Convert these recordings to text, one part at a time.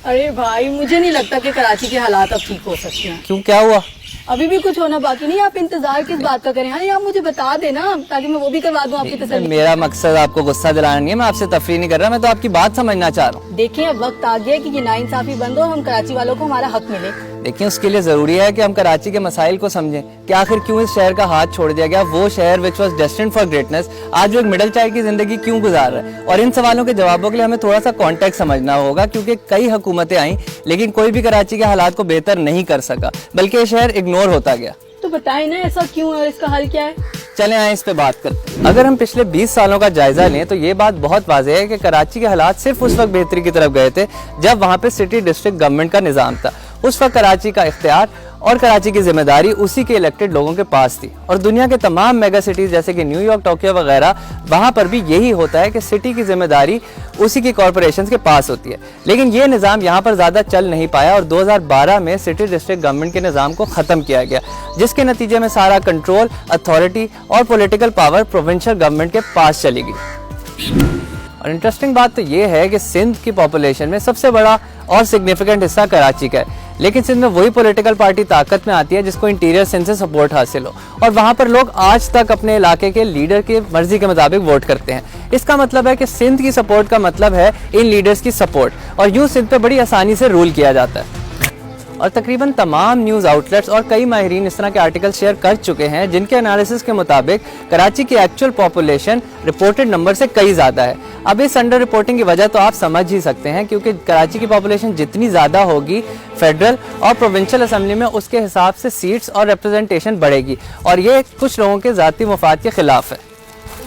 अरे भाई, मुझे नहीं लगता कि कराची के हालात अब ठीक हो सकते हैं। क्यों, क्या हुआ? अभी भी कुछ होना बाकी नहीं। आप इंतजार किस बात का करें? हाँ, आप मुझे बता देना ताकि मैं वो भी करवा दूं आपकी तसल्ली। मेरा मकसद आपको गुस्सा दिलाना नहीं है, मैं आपसे तफरीह नहीं कर रहा, मैं तो आपकी बात समझना चाह रहा हूँ। देखिए, अब वक्त आ गया कि ये नाइंसाफी बंद हो, हम कराची वालों को हमारा हक मिले। देखिए, उसके लिए जरूरी है कि हम कराची के मसाइल को समझें कि आखिर क्यों इस शहर का हाथ छोड़ दिया गया। वो शहर which was destined for greatness आज वो एक मिडिल चाइल्ड की जिंदगी क्यों गुजार रहा है। और इन सवालों के जवाबों के लिए हमें थोड़ा सा कॉन्टेक्स्ट समझना होगा, क्योंकि कई हुकूमतें आई लेकिन कोई भी कराची के हालात को बेहतर नहीं कर सका, बल्कि ये शहर इग्नोर होता गया। तो बताएं ना, ऐसा क्यों है और इसका हल क्या है? चलें आए इस पे बात करते हैं। अगर हम पिछले 20 सालों का जायजा लें तो ये बात बहुत वाज़ेह है कि कराची के हालात सिर्फ उस वक्त बेहतरी की तरफ गए थे जब वहाँ पे सिटी डिस्ट्रिक्ट गवर्नमेंट का निज़ाम था। उस वक्त कराची का इख्तियार और कराची की जिम्मेदारी उसी के इलेक्टेड लोगों के पास थी। और दुनिया के तमाम मेगा सिटीज जैसे कि न्यूयॉर्क, टोक्यो वगैरह, वहाँ पर भी यही होता है कि सिटी की जिम्मेदारी उसी की कॉरपोरेशंस के पास होती है। लेकिन ये निज़ाम यहाँ पर ज़्यादा चल नहीं पाया और 2012 में सिटी डिस्ट्रिक्ट गवर्नमेंट के निज़ाम को ख़त्म किया गया, जिसके नतीजे में सारा कंट्रोल, अथॉरिटी और पॉलिटिकल पावर प्रोविंशियल गवर्नमेंट के पास चली गई। और इंटरेस्टिंग बात तो ये है कि सिंध की पॉपुलेशन में सबसे बड़ा और सिग्निफिकेंट हिस्सा कराची का है, लेकिन सिंध में वही पॉलिटिकल पार्टी ताकत में आती है जिसको इंटीरियर सिंध से सपोर्ट हासिल हो, और वहाँ पर लोग आज तक अपने इलाके के लीडर की मर्जी के मुताबिक वोट करते हैं। इसका मतलब है कि सिंध की सपोर्ट का मतलब है इन लीडर्स की सपोर्ट, और यूँ सिंध पे बड़ी आसानी से रूल किया जाता है। और तकरीबन तमाम न्यूज़ आउटलेट्स और कई माहिरीन इस तरह के आर्टिकल शेयर कर चुके हैं जिनके एनालिसिस के मुताबिक कराची की एक्चुअल पॉपुलेशन रिपोर्टेड नंबर से कई ज़्यादा है। अब इस अंडर रिपोर्टिंग की वजह तो आप समझ ही सकते हैं, क्योंकि कराची की पॉपुलेशन जितनी ज़्यादा होगी फेडरल और प्रोविंशियल असेंबली में उसके हिसाब से सीट्स और रिप्रेजेंटेशन बढ़ेगी, और ये कुछ लोगों के ज़ाती मफाद के खिलाफ है।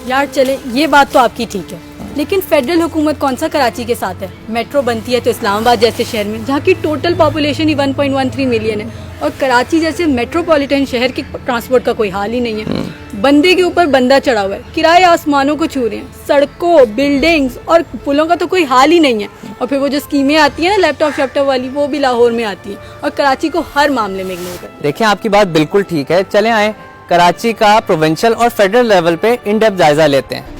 यार चले, ये बात तो आपकी ठीक है, लेकिन फेडरल हुकूमत कौन सा कराची के साथ है? मेट्रो बनती है तो इस्लामाबाद जैसे शहर में, जहाँ की टोटल पॉपुलेशन ही 1.13 मिलियन है, और कराची जैसे मेट्रोपॉलिटन शहर की ट्रांसपोर्ट का कोई हाल ही नहीं है। बंदे के ऊपर बंदा चढ़ा हुआ है, किराए आसमानों को छू रहे हैं, सड़कों, बिल्डिंग्स और पुलों का तो कोई हाल ही नहीं है। और फिर वो जो स्कीमें आती हैं ना लैपटॉप शैपटॉप वाली, वो भी लाहौर में आती हैं और कराची को हर मामले में इग्नोर करती है। देखिए, आपकी बात बिल्कुल ठीक है। चले आए कराची का प्रोविंशियल और फेडरल लेवल पे इन डेप्थ जायजा लेते हैं।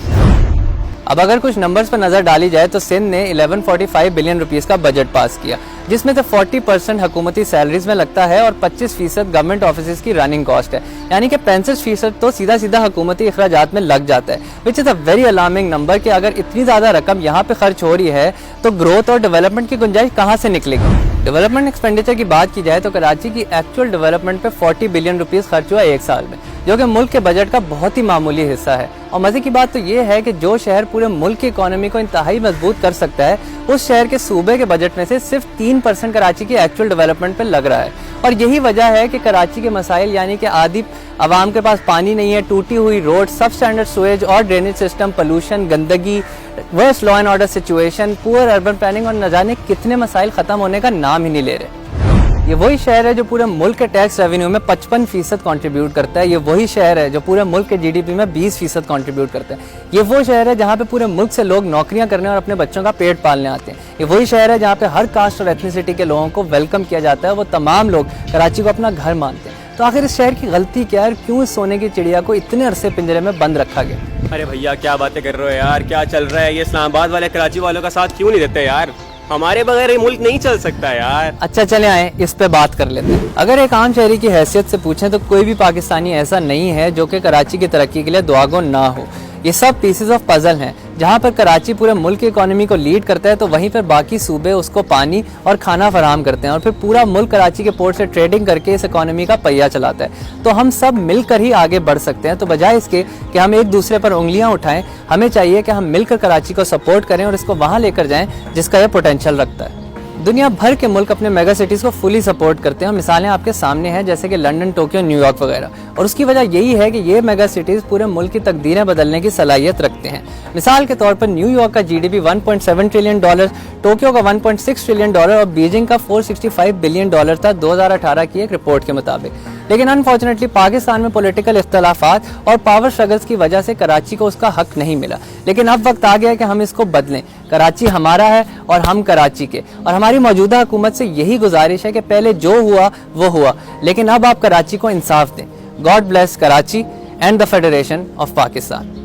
अब अगर कुछ नंबर्स पर नजर डाली जाए तो सिंध ने 1145 बिलियन रुपीस का बजट पास किया, जिसमें से 40% हुकूमती सैलरीज में लगता है और 25% गवर्नमेंट ऑफिस की रनिंग कॉस्ट है, यानी कि 65% तो सीधा सीधा हुकूमती अखराजात में लग जाता है, which is a very alarming number कि अगर इतनी ज़्यादा रकम यहाँ पे खर्च हो रही है तो ग्रोथ और डेवलपमेंट की गुंजाइश कहाँ से निकलेगी। डेवलपमेंट एक्सपेंडिचर की बात की जाए तो कराची की एक्चुअल डेवलपमेंट पे 40 बिलियन रुपीस खर्च हुआ एक साल में, जो कि मुल्क के बजट का बहुत ही मामूली हिस्सा है। और मजे की बात तो ये है कि जो शहर पूरे मुल्क की इकोनॉमी को इंतहाई मजबूत कर सकता है, उस शहर के सूबे के बजट में से सिर्फ 3% कराची की एक्चुअल डेवलपमेंट पे लग रहा है। और यही वजह है कि कराची के मसाइल, यानी कि आदि आवाम के पास पानी नहीं है, टूटी हुई रोड, सब स्टैंडर्ड सुएज और ड्रेनेज सिस्टम, पोल्यूशन, गंदगी, worst law and order situation, poor urban planning और न जाने कितने मसाइल खत्म होने का नाम ही नहीं ले रहे। ये वही शहर है जो पूरे मुल्क के टैक्स रेवेन्यू में 55% कंट्रीब्यूट करता है। ये वही शहर है जो पूरे मुल्क के जीडीपी में 20% कंट्रीब्यूट करता है। ये वो शहर है जहाँ पे पूरे मुल्क से लोग नौकरियां करने और अपने बच्चों का पेट पालने आते हैं। ये वही शहर है जहाँ पे हर कास्ट और एथनिसिटी के लोगों को वेलकम किया जाता है। वो तमाम लोग कराची को अपना घर मानते हैं। तो आखिर इस शहर की गलती क्या है? क्यों इस सोने की चिड़िया को इतने अरसे पिंजरे में बंद रखा गया? अरे भैया, क्या बातें कर रहे हो यार, क्या चल रहा है? ये इस्लामाबाद वाले कराची वालों का साथ क्यों नहीं देते यार? हमारे बगैर ये मुल्क नहीं चल सकता यार। अच्छा, चले आए इस पे बात कर लेते हैं। अगर एक आम शहरी की हैसियत से पूछें तो कोई भी पाकिस्तानी ऐसा नहीं है जो कि कराची की तरक्की के लिए दुआगो ना हो। ये सब पीसेस ऑफ पजल हैं। जहाँ पर कराची पूरे मुल्क की इकोनॉमी को लीड करता है तो वहीं पर बाकी सूबे उसको पानी और खाना फराहम करते हैं, और फिर पूरा मुल्क कराची के पोर्ट से ट्रेडिंग करके इस इकोनॉमी का पहिया चलाता है। तो हम सब मिलकर ही आगे बढ़ सकते हैं। तो बजाय इसके कि हम एक दूसरे पर उंगलियां उठाएं, हमें चाहिए कि हम मिलकर कराची को सपोर्ट करें और इसको वहाँ लेकर जाएं जिसका यह पोटेंशियल रखता है। दुनिया भर के मुल्क अपने मेगा सिटीज़ को फुली सपोर्ट करते हैं। मिसालें आपके सामने हैं, जैसे कि लंदन, टोक्यो, न्यूयॉर्क वगैरह। और उसकी वजह यही है कि ये मेगा सिटीज़ पूरे मुल्क की तकदीरें बदलने की सलाहियत रखते हैं। मिसाल के तौर पर न्यूयॉर्क का जीडीपी $1.7 ट्रिलियन, टोक्यो का $1.6 ट्रिलियन और बीजिंग का $465 बिलियन था 2018 की एक रिपोर्ट के मुताबिक। लेकिन अनफॉर्चुनेटली पाकिस्तान में पॉलिटिकल इख्तलाफात और पावर स्ट्रगल्स की वजह से कराची को उसका हक नहीं मिला। लेकिन अब वक्त आ गया है कि हम इसको बदलें। कराची हमारा है और हम कराची के, और हमारी मौजूदा हुकूमत से यही गुजारिश है कि पहले जो हुआ वो हुआ, लेकिन अब आप कराची को इंसाफ दें। God bless Karachi and the federation of Pakistan.